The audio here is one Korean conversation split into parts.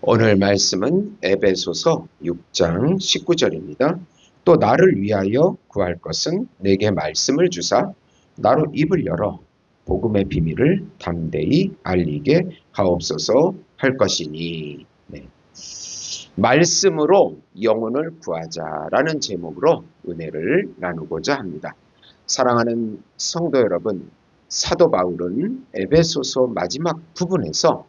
오늘 말씀은 에베소서 6장 19절입니다. 또 나를 위하여 구할 것은 내게 말씀을 주사 나로 입을 열어 복음의 비밀을 담대히 알리게 하옵소서 할 것이니. 네. 말씀으로 영혼을 구하자라는 제목으로 은혜를 나누고자 합니다. 사랑하는 성도 여러분, 사도 바울은 에베소서 마지막 부분에서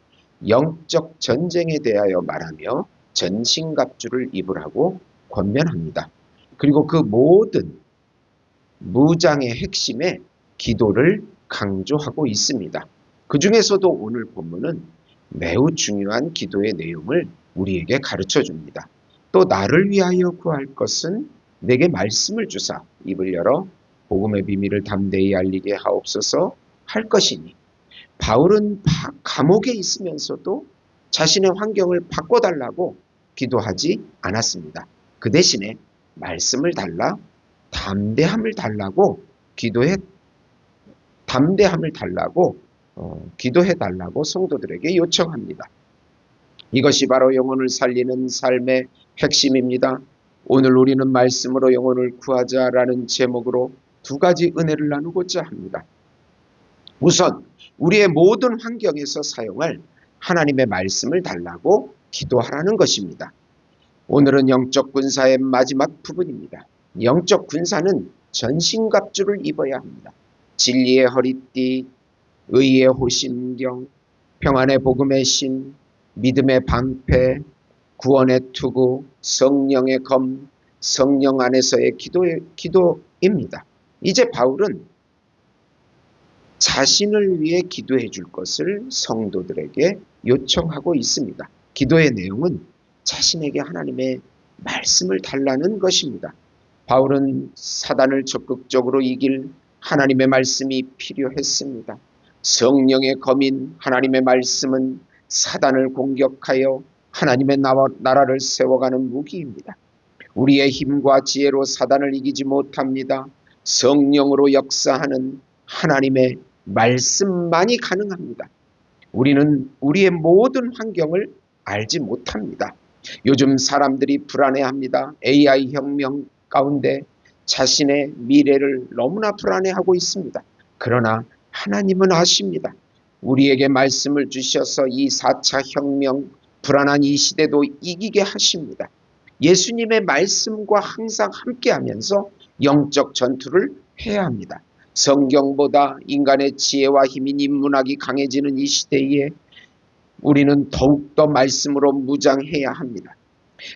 영적 전쟁에 대하여 말하며 전신갑주를 입으라고 권면합니다. 그리고 그 모든 무장의 핵심에 기도를 강조하고 있습니다. 그 중에서도 오늘 본문은 매우 중요한 기도의 내용을 우리에게 가르쳐 줍니다. 또 나를 위하여 구할 것은 내게 말씀을 주사 입을 열어 복음의 비밀을 담대히 알리게 하옵소서 할 것이니. 바울은 감옥에 있으면서도 자신의 환경을 바꿔달라고 기도하지 않았습니다. 그 대신에 말씀을 달라 담대함을 달라고 기도해 달라고 성도들에게 요청합니다. 이것이 바로 영혼을 살리는 삶의 핵심입니다. 오늘 우리는 말씀으로 영혼을 구하자라는 제목으로 두 가지 은혜를 나누고자 합니다. 우선 우리의 모든 환경에서 사용할 하나님의 말씀을 달라고 기도하라는 것입니다. 오늘은 영적 군사의 마지막 부분입니다. 영적 군사는 전신갑주를 입어야 합니다. 진리의 허리띠, 의의 호심경, 평안의 복음의 신, 믿음의 방패, 구원의 투구, 성령의 검, 성령 안에서의 기도입니다. 이제 바울은 자신을 위해 기도해 줄 것을 성도들에게 요청하고 있습니다. 기도의 내용은 자신에게 하나님의 말씀을 달라는 것입니다. 바울은 사단을 적극적으로 이길 하나님의 말씀이 필요했습니다. 성령의 검인 하나님의 말씀은 사단을 공격하여 하나님의 나라를 세워가는 무기입니다. 우리의 힘과 지혜로 사단을 이기지 못합니다. 성령으로 역사하는 하나님의 말씀만이 가능합니다. 우리는 우리의 모든 환경을 알지 못합니다. 요즘 사람들이 불안해합니다. AI 혁명 가운데 자신의 미래를 너무나 불안해하고 있습니다. 그러나 하나님은 아십니다. 우리에게 말씀을 주셔서 이 4차 혁명, 불안한 이 시대도 이기게 하십니다. 예수님의 말씀과 항상 함께하면서 영적 전투를 해야 합니다. 성경보다 인간의 지혜와 힘인 인문학이 강해지는 이 시대에 우리는 더욱더 말씀으로 무장해야 합니다.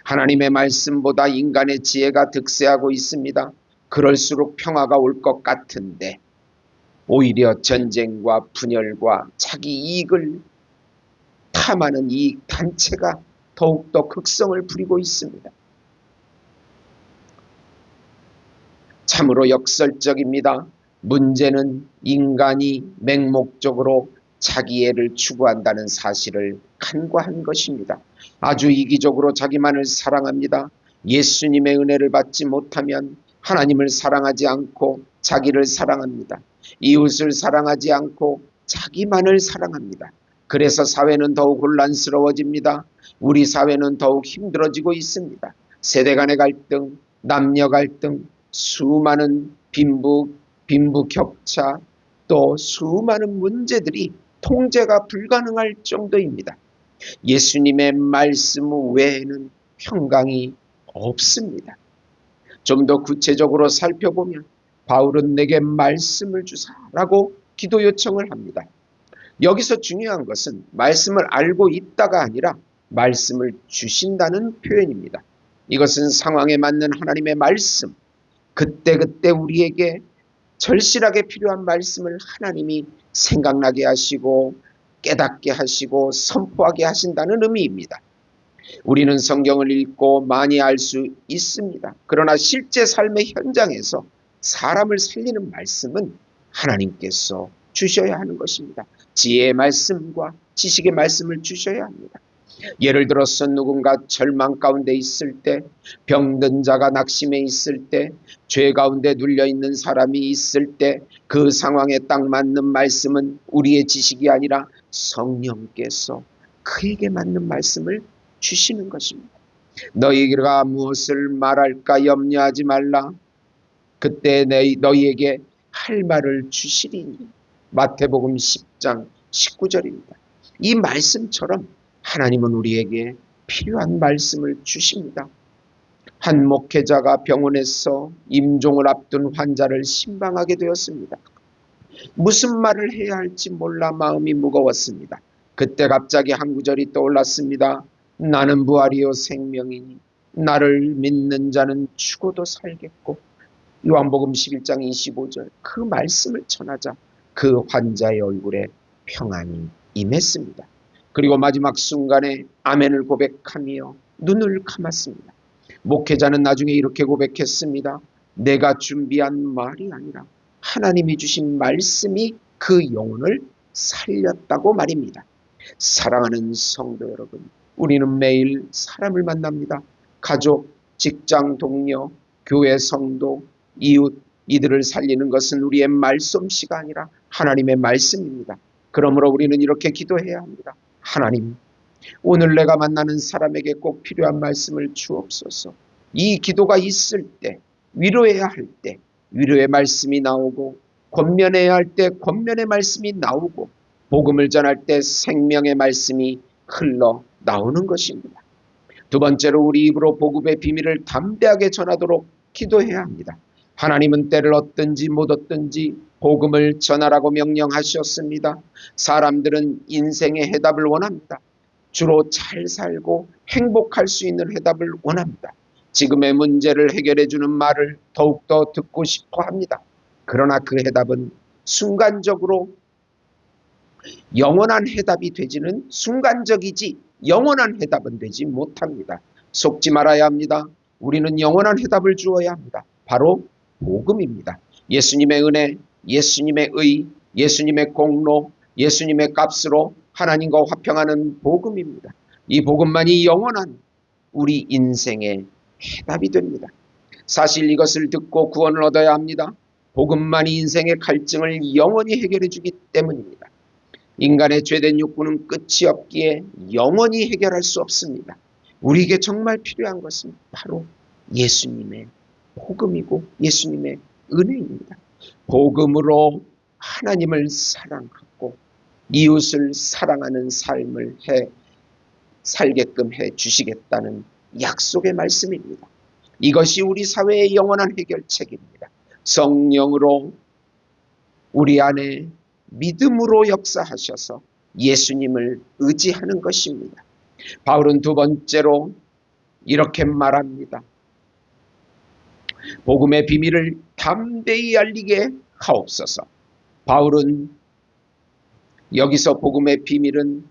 하나님의 말씀보다 인간의 지혜가 득세하고 있습니다. 그럴수록 평화가 올 것 같은데 오히려 전쟁과 분열과 자기 이익을 탐하는 이익 단체가 더욱더 극성을 부리고 있습니다. 참으로 역설적입니다. 문제는 인간이 맹목적으로 자기애를 추구한다는 사실을 간과한 것입니다. 아주 이기적으로 자기만을 사랑합니다. 예수님의 은혜를 받지 못하면 하나님을 사랑하지 않고 자기를 사랑합니다. 이웃을 사랑하지 않고 자기만을 사랑합니다. 그래서 사회는 더욱 혼란스러워집니다. 우리 사회는 더욱 힘들어지고 있습니다. 세대 간의 갈등, 남녀 갈등, 수많은 빈부 격차, 또 수많은 문제들이 통제가 불가능할 정도입니다. 예수님의 말씀 외에는 평강이 없습니다. 좀 더 구체적으로 살펴보면 바울은 내게 말씀을 주사라고 기도 요청을 합니다. 여기서 중요한 것은 말씀을 알고 있다가 아니라 말씀을 주신다는 표현입니다. 이것은 상황에 맞는 하나님의 말씀, 그때그때 우리에게 절실하게 필요한 말씀을 하나님이 생각나게 하시고 깨닫게 하시고 선포하게 하신다는 의미입니다. 우리는 성경을 읽고 많이 알 수 있습니다. 그러나 실제 삶의 현장에서 사람을 살리는 말씀은 하나님께서 주셔야 하는 것입니다. 지혜의 말씀과 지식의 말씀을 주셔야 합니다. 예를 들어서 누군가 절망 가운데 있을 때, 병든 자가 낙심해 있을 때, 죄 가운데 눌려있는 사람이 있을 때 그 상황에 딱 맞는 말씀은 우리의 지식이 아니라 성령께서 그에게 맞는 말씀을 주시는 것입니다. 너희가 무엇을 말할까 염려하지 말라. 그때 너희에게 할 말을 주시리니. 마태복음 10장 19절입니다. 이 말씀처럼 하나님은 우리에게 필요한 말씀을 주십니다. 한 목회자가 병원에서 임종을 앞둔 환자를 신방하게 되었습니다. 무슨 말을 해야 할지 몰라 마음이 무거웠습니다. 그때 갑자기 한 구절이 떠올랐습니다. 나는 부활이요 생명이니 나를 믿는 자는 죽어도 살겠고. 요한복음 11장 25절 그 말씀을 전하자 그 환자의 얼굴에 평안이 임했습니다. 그리고 마지막 순간에 아멘을 고백하며 눈을 감았습니다. 목회자는 나중에 이렇게 고백했습니다. 내가 준비한 말이 아니라 하나님이 주신 말씀이 그 영혼을 살렸다고 말입니다. 사랑하는 성도 여러분, 우리는 매일 사람을 만납니다. 가족, 직장 동료, 교회 성도, 이웃, 이들을 살리는 것은 우리의 말솜씨가 아니라 하나님의 말씀입니다. 그러므로 우리는 이렇게 기도해야 합니다. 하나님, 오늘 내가 만나는 사람에게 꼭 필요한 말씀을 주옵소서. 이 기도가 있을 때, 위로해야 할 때 위로의 말씀이 나오고, 권면해야 할 때 권면의 말씀이 나오고, 복음을 전할 때 생명의 말씀이 흘러 나오는 것입니다. 두 번째로 우리 입으로 복음의 비밀을 담대하게 전하도록 기도해야 합니다. 하나님은 때를 얻든지 못 얻든지 복음을 전하라고 명령하셨습니다. 사람들은 인생의 해답을 원합니다. 주로 잘 살고 행복할 수 있는 해답을 원합니다. 지금의 문제를 해결해 주는 말을 더욱더 듣고 싶어 합니다. 그러나 그 해답은 순간적으로 영원한 해답이 되지는 순간적이지 영원한 해답은 되지 못합니다. 속지 말아야 합니다. 우리는 영원한 해답을 주어야 합니다. 바로 복음입니다. 예수님의 은혜, 예수님의 의, 예수님의 공로, 예수님의 값으로 하나님과 화평하는 복음입니다. 이 복음만이 영원한 우리 인생의 해답이 됩니다. 사실 이것을 듣고 구원을 얻어야 합니다. 복음만이 인생의 갈증을 영원히 해결해 주기 때문입니다. 인간의 죄된 욕구는 끝이 없기에 영원히 해결할 수 없습니다. 우리에게 정말 필요한 것은 바로 예수님의 복음이고 예수님의 은혜입니다. 복음으로 하나님을 사랑하고 이웃을 사랑하는 삶을 살게끔 해 주시겠다는 약속의 말씀입니다. 이것이 우리 사회의 영원한 해결책입니다. 성령으로 우리 안에 믿음으로 역사하셔서 예수님을 의지하는 것입니다. 바울은 두 번째로 이렇게 말합니다. 복음의 비밀을 담대히 알리게 하옵소서. 바울은 여기서 복음의 비밀은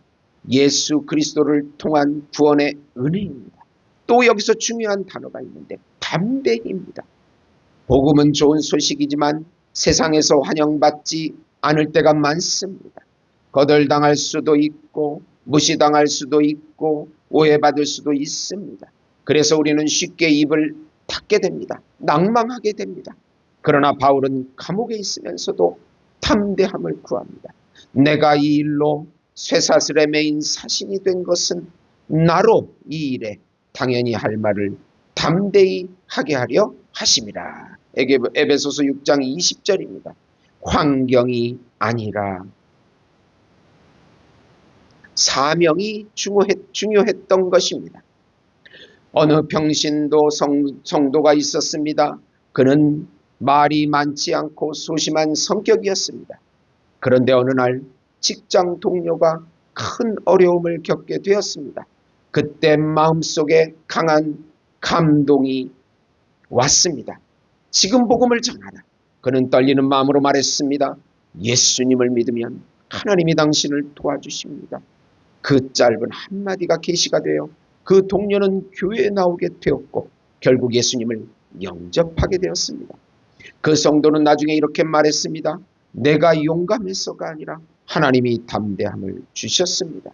예수 그리스도를 통한 구원의 은혜입니다. 또 여기서 중요한 단어가 있는데 담대히입니다. 복음은 좋은 소식이지만 세상에서 환영받지 않을 때가 많습니다. 거덜당할 수도 있고 무시당할 수도 있고 오해받을 수도 있습니다. 그래서 우리는 쉽게 입을 닫게 됩니다. 낭망하게 됩니다. 그러나 바울은 감옥에 있으면서도 담대함을 구합니다. 내가 이 일로 쇠사슬에 매인 사신이 된 것은 나로 이 일에 당연히 할 말을 담대히 하게 하려 하심이라. 에베소서 6장 20절입니다. 환경이 아니라 사명이 중요했던 것입니다. 어느 평신도 성도가 있었습니다. 그는 말이 많지 않고 소심한 성격이었습니다. 그런데 어느 날 직장 동료가 큰 어려움을 겪게 되었습니다. 그때 마음속에 강한 감동이 왔습니다. 지금 복음을 전하라. 그는 떨리는 마음으로 말했습니다. 예수님을 믿으면 하나님이 당신을 도와주십니다. 그 짧은 한마디가 계시가 되어 그 동료는 교회에 나오게 되었고 결국 예수님을 영접하게 되었습니다. 그 성도는 나중에 이렇게 말했습니다. 내가 용감해서가 아니라 하나님이 담대함을 주셨습니다.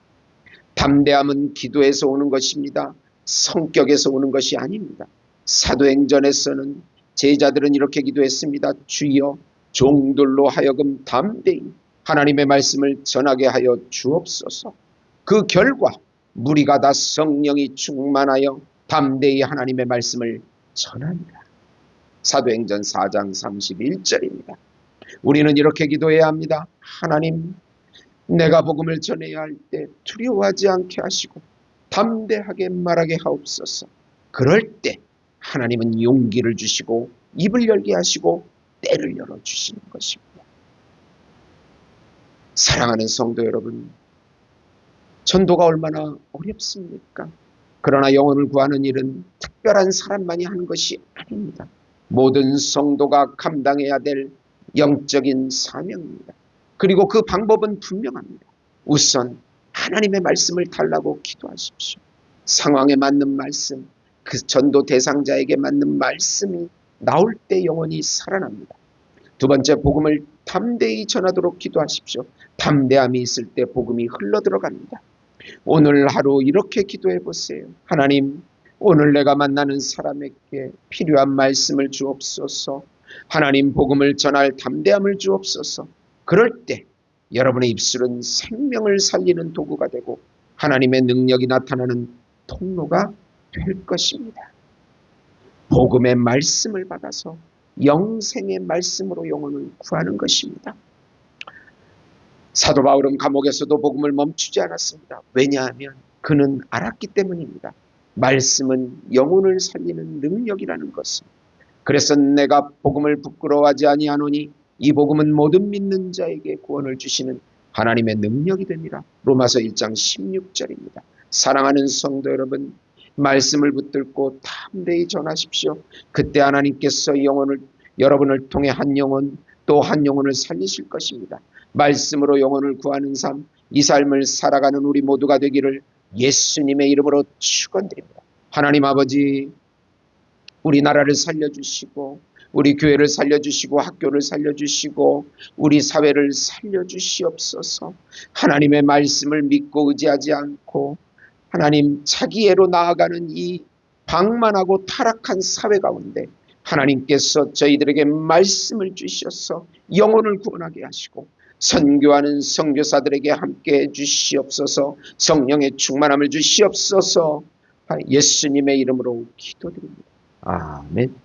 담대함은 기도에서 오는 것입니다. 성격에서 오는 것이 아닙니다. 사도행전에서는 제자들은 이렇게 기도했습니다. 주여 종들로 하여금 담대히 하나님의 말씀을 전하게 하여 주옵소서. 그 결과 무리가 다 성령이 충만하여 담대히 하나님의 말씀을 전합니다. 사도행전 4장 31절입니다. 우리는 이렇게 기도해야 합니다. 하나님, 내가 복음을 전해야 할 때 두려워하지 않게 하시고 담대하게 말하게 하옵소서. 그럴 때 하나님은 용기를 주시고 입을 열게 하시고 때를 열어주시는 것입니다. 사랑하는 성도 여러분, 전도가 얼마나 어렵습니까? 그러나 영혼을 구하는 일은 특별한 사람만이 하는 것이 아닙니다. 모든 성도가 감당해야 될 영적인 사명입니다. 그리고 그 방법은 분명합니다. 우선 하나님의 말씀을 달라고 기도하십시오. 상황에 맞는 말씀, 그 전도 대상자에게 맞는 말씀이 나올 때 영혼이 살아납니다. 두 번째, 복음을 담대히 전하도록 기도하십시오. 담대함이 있을 때 복음이 흘러들어갑니다. 오늘 하루 이렇게 기도해 보세요. 하나님, 오늘 내가 만나는 사람에게 필요한 말씀을 주옵소서. 하나님, 복음을 전할 담대함을 주옵소서. 그럴 때 여러분의 입술은 생명을 살리는 도구가 되고 하나님의 능력이 나타나는 통로가 될 것입니다. 복음의 말씀을 받아서 영생의 말씀으로 영혼을 구하는 것입니다. 사도 바울은 감옥에서도 복음을 멈추지 않았습니다. 왜냐하면 그는 알았기 때문입니다. 말씀은 영혼을 살리는 능력이라는 것을. 그래서 내가 복음을 부끄러워하지 아니하노니 이 복음은 모든 믿는 자에게 구원을 주시는 하나님의 능력이 됩니다. 로마서 1장 16절입니다. 사랑하는 성도 여러분, 말씀을 붙들고 담대히 전하십시오. 그때 하나님께서 여러분을 통해 한 영혼 또 한 영혼을 살리실 것입니다. 말씀으로 영혼을 구하는 삶, 이 삶을 살아가는 우리 모두가 되기를 예수님의 이름으로 축원드립니다. 하나님 아버지, 우리나라를 살려주시고 우리 교회를 살려주시고 학교를 살려주시고 우리 사회를 살려주시옵소서. 하나님의 말씀을 믿고 의지하지 않고 하나님 자기애로 나아가는 이 방만하고 타락한 사회 가운데 하나님께서 저희들에게 말씀을 주셔서 영혼을 구원하게 하시고 선교하는 선교사들에게 함께해 주시옵소서. 성령의 충만함을 주시옵소서. 예수님의 이름으로 기도드립니다. 아멘.